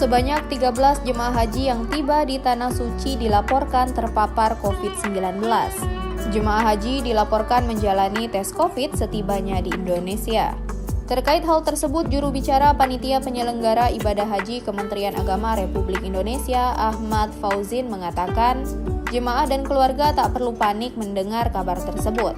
Sebanyak 13 jemaah haji yang tiba di Tanah Suci dilaporkan terpapar COVID-19. Jemaah haji dilaporkan menjalani tes COVID setibanya di Indonesia. Terkait hal tersebut, juru bicara Panitia Penyelenggara Ibadah Haji Kementerian Agama Republik Indonesia, Ahmad Fauzin, mengatakan jemaah dan keluarga tak perlu panik mendengar kabar tersebut.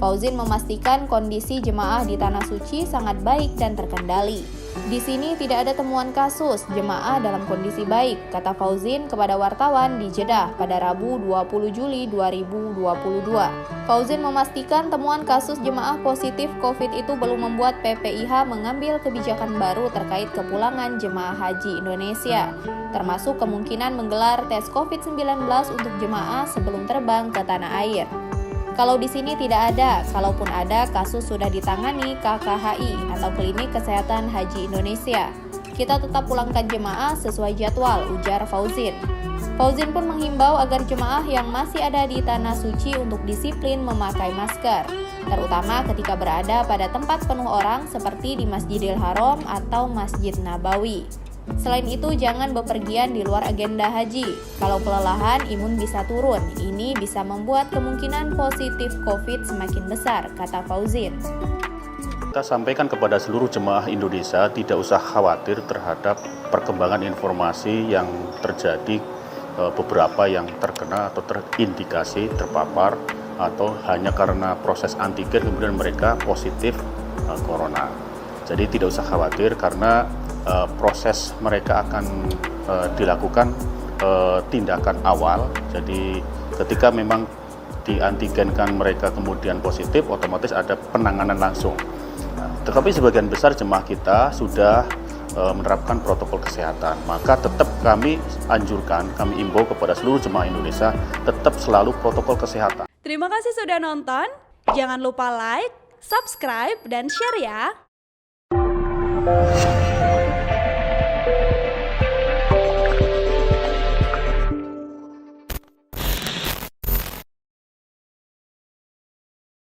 Fauzin memastikan kondisi jemaah di Tanah Suci sangat baik dan terkendali. Di sini tidak ada temuan kasus, jemaah dalam kondisi baik, kata Fauzin kepada wartawan di Jeddah pada Rabu 20 Juli 2022. Fauzin memastikan temuan kasus jemaah positif COVID itu belum membuat PPIH mengambil kebijakan baru terkait kepulangan jemaah haji Indonesia, termasuk kemungkinan menggelar tes COVID-19 untuk jemaah sebelum terbang ke tanah air. Kalau di sini tidak ada, kalaupun ada, kasus sudah ditangani KKHI atau Klinik Kesehatan Haji Indonesia. Kita tetap pulangkan jemaah sesuai jadwal, ujar Fauzin. Fauzin pun menghimbau agar jemaah yang masih ada di Tanah Suci untuk disiplin memakai masker, terutama ketika berada pada tempat penuh orang seperti di Masjidil Haram atau Masjid Nabawi. Selain itu, jangan bepergian di luar agenda haji. Kalau kelelahan, imun bisa turun. Ini bisa membuat kemungkinan positif COVID semakin besar, kata Fauzin. Kita sampaikan kepada seluruh jemaah Indonesia tidak usah khawatir terhadap perkembangan informasi yang terjadi, beberapa yang terkena atau terindikasi terpapar atau hanya karena proses antigen kemudian mereka positif corona. Jadi tidak usah khawatir karena proses mereka akan dilakukan tindakan awal. Jadi ketika memang diantigenkan mereka kemudian positif, otomatis ada penanganan langsung. Tetapi sebagian besar jemaah kita sudah menerapkan protokol kesehatan. Maka tetap kami anjurkan, kami imbau kepada seluruh jemaah Indonesia tetap selalu protokol kesehatan. Terima kasih sudah nonton. Jangan lupa like, subscribe, dan share ya.